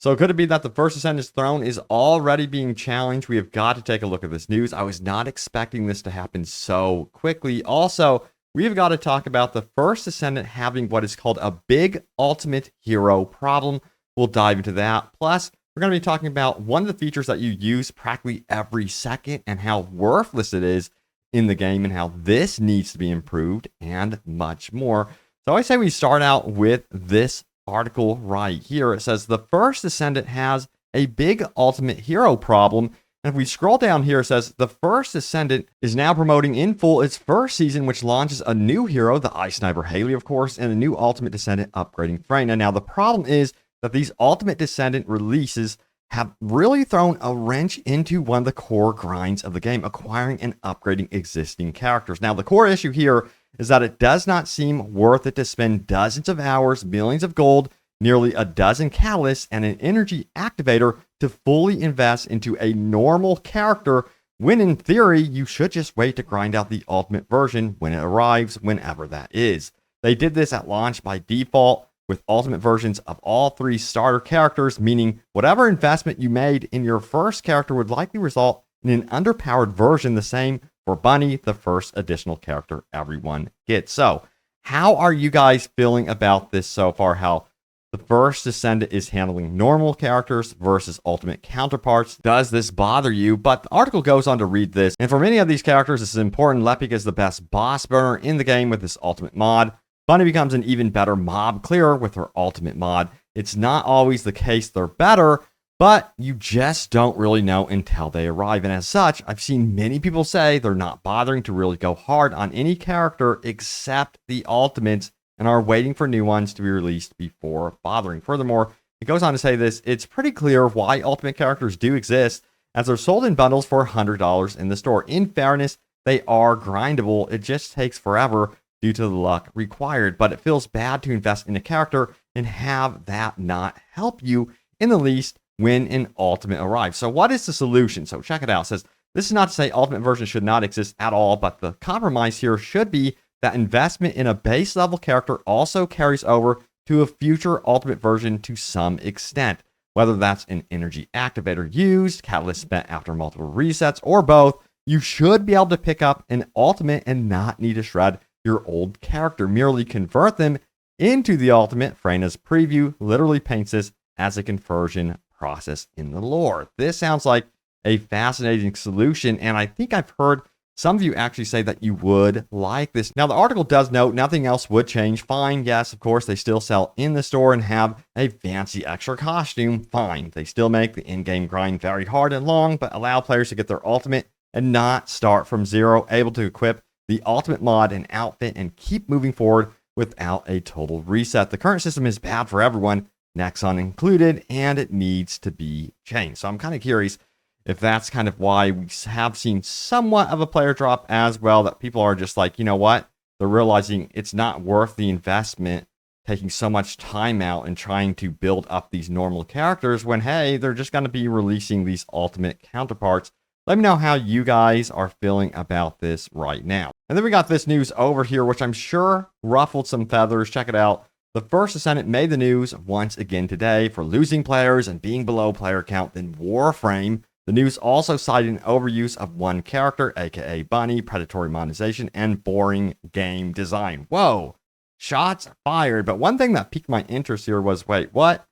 So could it be that the First Descendant's throne is already being challenged? We have got to take a look at this news. I was not expecting this to happen so quickly. Also, we've got to talk about the First Descendant having what is called a big ultimate hero problem. We'll dive into that. Plus, we're going to be talking about one of the features that you use practically every second and how worthless it is in the game and how this needs to be improved and much more. So I say we start out with this article right here. It says the First Descendant has a big ultimate hero problem. And if we scroll down here, it says the First Descendant is now promoting in full its first season, which launches a new hero, the Ice Sniper Haley, of course, and a new Ultimate Descendant upgrading Freyna. Now, the problem is that these Ultimate Descendant releases have really thrown a wrench into one of the core grinds of the game, acquiring and upgrading existing characters. Now, the core issue here is that it does not seem worth it to spend dozens of hours, millions of gold, nearly a dozen catalysts, and an energy activator to fully invest into a normal character, when in theory, you should just wait to grind out the ultimate version when it arrives, whenever that is. They did this at launch by default with ultimate versions of all three starter characters, meaning whatever investment you made in your first character would likely result in an underpowered version, the same for Bunny, the first additional character everyone gets. So, how are you guys feeling about this so far? How the First Descendant is handling normal characters versus ultimate counterparts? Does this bother you? But the article goes on to read this. And for many of these characters, this is important. Lepika is the best boss burner in the game with this ultimate mod. Bunny becomes an even better mob clearer with her ultimate mod. It's not always the case they're better, but you just don't really know until they arrive. And as such, I've seen many people say they're not bothering to really go hard on any character except the ultimates and are waiting for new ones to be released before bothering. Furthermore, it goes on to say this, it's pretty clear why ultimate characters do exist, as they're sold in bundles for $100 in the store. In fairness, they are grindable. It just takes forever due to the luck required, but it feels bad to invest in a character and have that not help you in the least when an ultimate arrives. So what is the solution? So check it out. It says, this is not to say ultimate versions should not exist at all, but the compromise here should be that investment in a base level character also carries over to a future ultimate version to some extent, whether that's an energy activator used, catalyst spent after multiple resets, or both. You should be able to pick up an ultimate and not need to shred your old character. Merely convert them into the ultimate. Freyna's preview literally paints this as a conversion process in the lore. This sounds like a fascinating solution, and I think I've heard some of you actually say that you would like this. Now, the article does note nothing else would change. Fine, yes, of course, they still sell in the store and have a fancy extra costume. Fine, they still make the in-game grind very hard and long, but allow players to get their ultimate and not start from zero, able to equip the ultimate mod and outfit and keep moving forward without a total reset. The current system is bad for everyone, Nexon included, and it needs to be changed. So I'm kind of curious if that's kind of why we have seen somewhat of a player drop as well, that people are just like, you know what? They're realizing it's not worth the investment, taking so much time out and trying to build up these normal characters when, hey, they're just going to be releasing these ultimate counterparts. Let me know how you guys are feeling about this right now. And then we got this news over here, which I'm sure ruffled some feathers. Check it out. The First Descendant made the news once again today for losing players and being below player count than Warframe. The news also cited an overuse of one character, aka Bunny, predatory monetization, and boring game design. Whoa, shots fired. But one thing that piqued my interest here was, wait, what?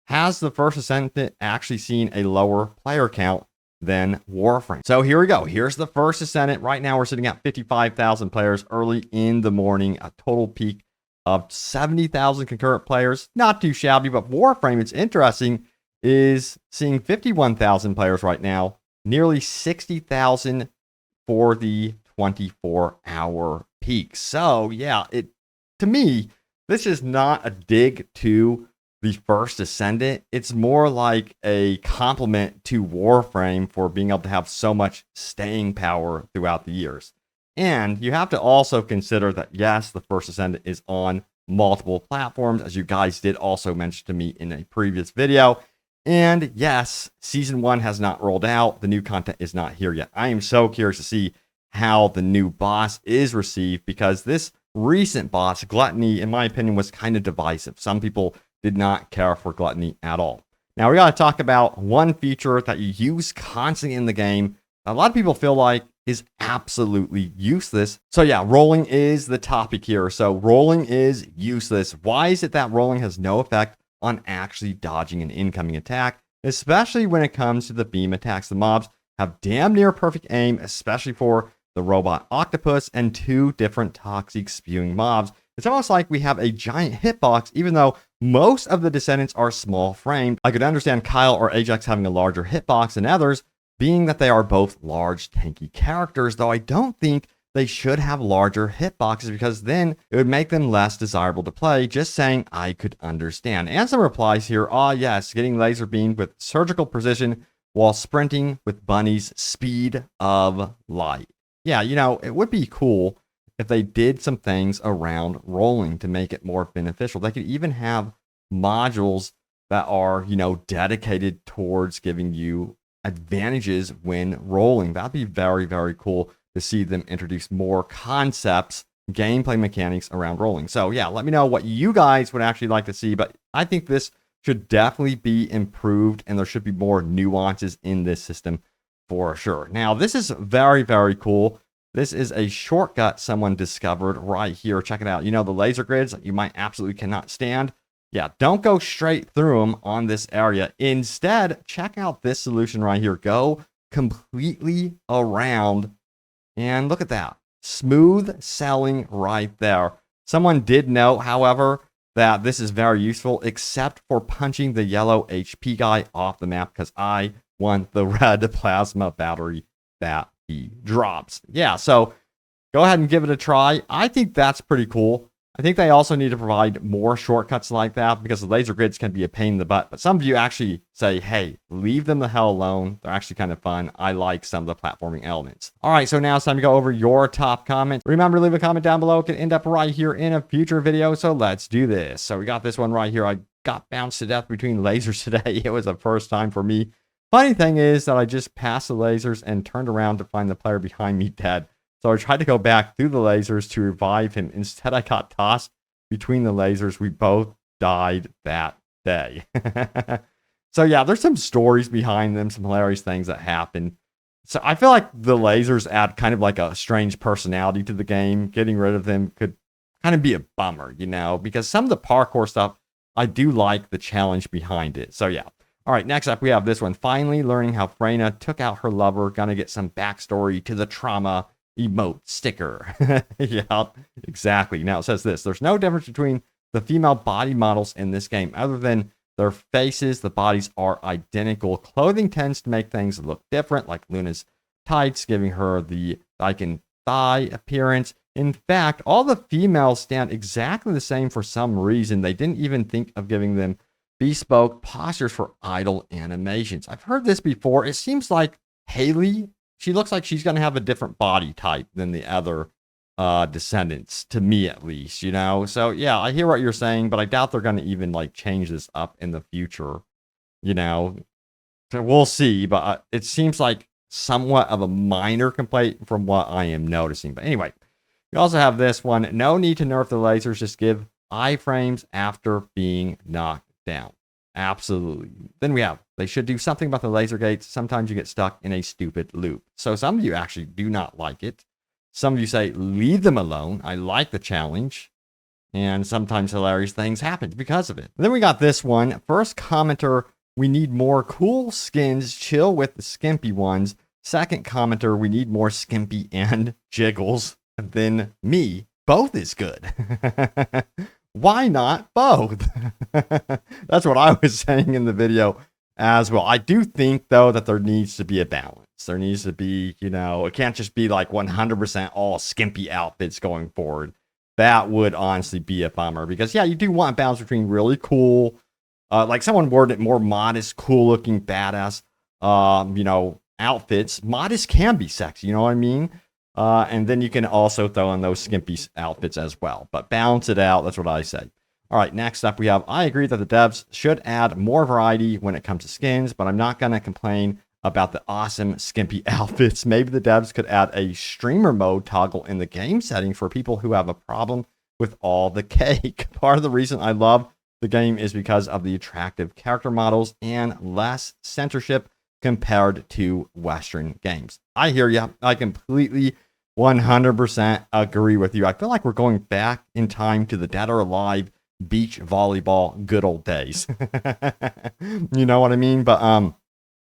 Has the First Descendant actually seen a lower player count than Warframe? So here we go. Here's the First Descendant. Right now we're sitting at 55,000 players early in the morning, a total peak of 70,000 concurrent players. Not too shabby, but Warframe, it's interesting, is seeing 51,000 players right now, nearly 60,000 for the 24-hour peak. So yeah, to me, this is not a dig to the First Descendant. It's more like a compliment to Warframe for being able to have so much staying power throughout the years. And you have to also consider that, yes, the First Descendant is on multiple platforms, as you guys did also mention to me in a previous video. And yes, Season 1 has not rolled out. The new content is not here yet. I am so curious to see how the new boss is received, because this recent boss, Gluttony, in my opinion, was kind of divisive. Some people did not care for Gluttony at all. Now we got to talk about one feature that you use constantly in the game. A lot of people feel like is absolutely useless. So yeah, rolling is the topic here. So rolling is useless. Why is it that rolling has no effect on actually dodging an incoming attack, especially when it comes to the beam attacks? The mobs have damn near perfect aim, especially for the robot octopus and 2 different toxic spewing mobs. It's almost like we have a giant hitbox, even though most of the Descendants are small framed. I could understand Kyle or Ajax having a larger hitbox than others, being that they are both large, tanky characters, though I don't think they should have larger hitboxes because then it would make them less desirable to play. Just saying, I could understand. And some replies here. Yes, getting laser beamed with surgical precision while sprinting with Bunny's speed of light. Yeah, it would be cool if they did some things around rolling to make it more beneficial. They could even have modules that are, dedicated towards giving you advantages when rolling. That'd be very, very cool to see them introduce more concepts, gameplay mechanics around rolling. So yeah, let me know what you guys would actually like to see, but I think this should definitely be improved and there should be more nuances in this system for sure. Now, this is very, very cool. This is a shortcut someone discovered right here. Check it out. The laser grids you might absolutely cannot stand. Yeah, don't go straight through them on this area. Instead, check out this solution right here. Go completely around. And look at that. Smooth sailing right there. Someone did note, however, that this is very useful, except for punching the yellow HP guy off the map, because I want the red plasma battery that he drops. Yeah, so go ahead and give it a try. I think that's pretty cool. I think they also need to provide more shortcuts like that because the laser grids can be a pain in the butt. But some of you actually say, hey, leave them the hell alone. They're actually kind of fun. I like some of the platforming elements. All right, so now it's time to go over your top comments. Remember, leave a comment down below. It can end up right here in a future video. So let's do this. So we got this one right here. I got bounced to death between lasers today. It was the first time for me. Funny thing is that I just passed the lasers and turned around to find the player behind me dead. So I tried to go back through the lasers to revive him. Instead, I got tossed between the lasers. We both died that day. So yeah, there's some stories behind them, some hilarious things that happen. So I feel like the lasers add kind of like a strange personality to the game. Getting rid of them could kind of be a bummer, because some of the parkour stuff, I do like the challenge behind it. So yeah. All right, next up, we have this one. Finally learning how Freyna took out her lover. Gonna get some backstory to the trauma emote sticker. Yeah, exactly. Now it says this. There's no difference between the female body models in this game other than their faces. The bodies are identical. Clothing tends to make things look different, like Luna's tights, giving her the icon thigh appearance. In fact, all the females stand exactly the same for some reason. They didn't even think of giving them bespoke postures for idle animations. I've heard this before. It seems like Haley, she looks like she's going to have a different body type than the other Descendants, to me at least, So yeah, I hear what you're saying, but I doubt they're going to even change this up in the future, So we'll see, but it seems like somewhat of a minor complaint from what I am noticing. But anyway, you also have this one. No need to nerf the lasers, just give iframes after being knocked down. Absolutely. Then we have, they should do something about the laser gates. Sometimes you get stuck in a stupid loop. So some of you actually do not like it. Some of you say, leave them alone. I like the challenge. And sometimes hilarious things happen because of it. And then we got this one. First commenter, we need more cool skins. Chill with the skimpy ones. Second commenter, we need more skimpy and jiggles. And then me, both is good. Why not both? That's what I was saying in the video as well. I do think, though, that there needs to be a balance. There needs to be, it can't just be like 100% all skimpy outfits going forward. That would honestly be a bummer because, yeah, you do want a balance between really cool, like someone worded it, more modest, cool looking, badass, outfits. Modest can be sexy, you know what I mean? And then you can also throw in those skimpy outfits as well. But balance it out. That's what I say. All right, next up we have, I agree that the devs should add more variety when it comes to skins, but I'm not going to complain about the awesome skimpy outfits. Maybe the devs could add a streamer mode toggle in the game setting for people who have a problem with all the cake. Part of the reason I love the game is because of the attractive character models and less censorship compared to Western games. I hear you. I completely 100% agree with you. I feel like we're going back in time to the Dead or Alive beach volleyball good old days. You know what I mean? But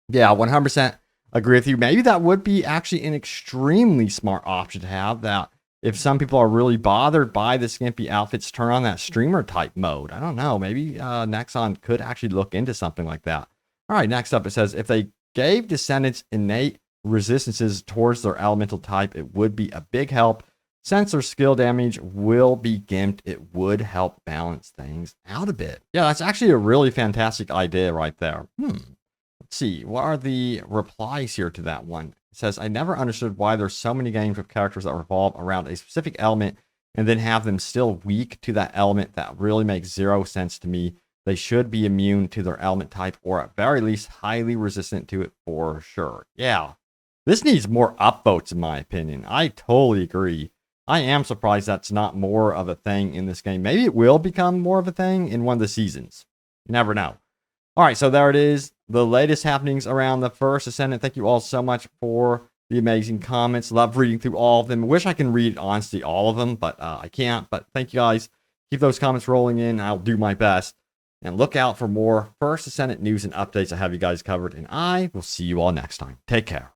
yeah, 100% agree with you. Maybe that would be actually an extremely smart option to have, that if some people are really bothered by the skimpy outfits, turn on that streamer type mode. I don't know. Maybe Nexon could actually look into something like that. All right, next up, it says if they gave Descendants innate resistances towards their elemental type, it would be a big help. Since their skill damage will be gimped, it would help balance things out a bit. Yeah, that's actually a really fantastic idea right there. Let's see. What are the replies here to that one? It says, I never understood why there's so many games with characters that revolve around a specific element and then have them still weak to that element. That really makes zero sense to me. They should be immune to their element type, or at very least highly resistant to it for sure. Yeah, this needs more upvotes in my opinion. I totally agree. I am surprised that's not more of a thing in this game. Maybe it will become more of a thing in one of the seasons. You never know. All right, so there it is. The latest happenings around the First Descendant. Thank you all so much for the amazing comments. Love reading through all of them. Wish I can read, honestly, all of them, but I can't. But thank you guys. Keep those comments rolling in. I'll do my best. And look out for more First Descendant news and updates. I have you guys covered, and I will see you all next time. Take care.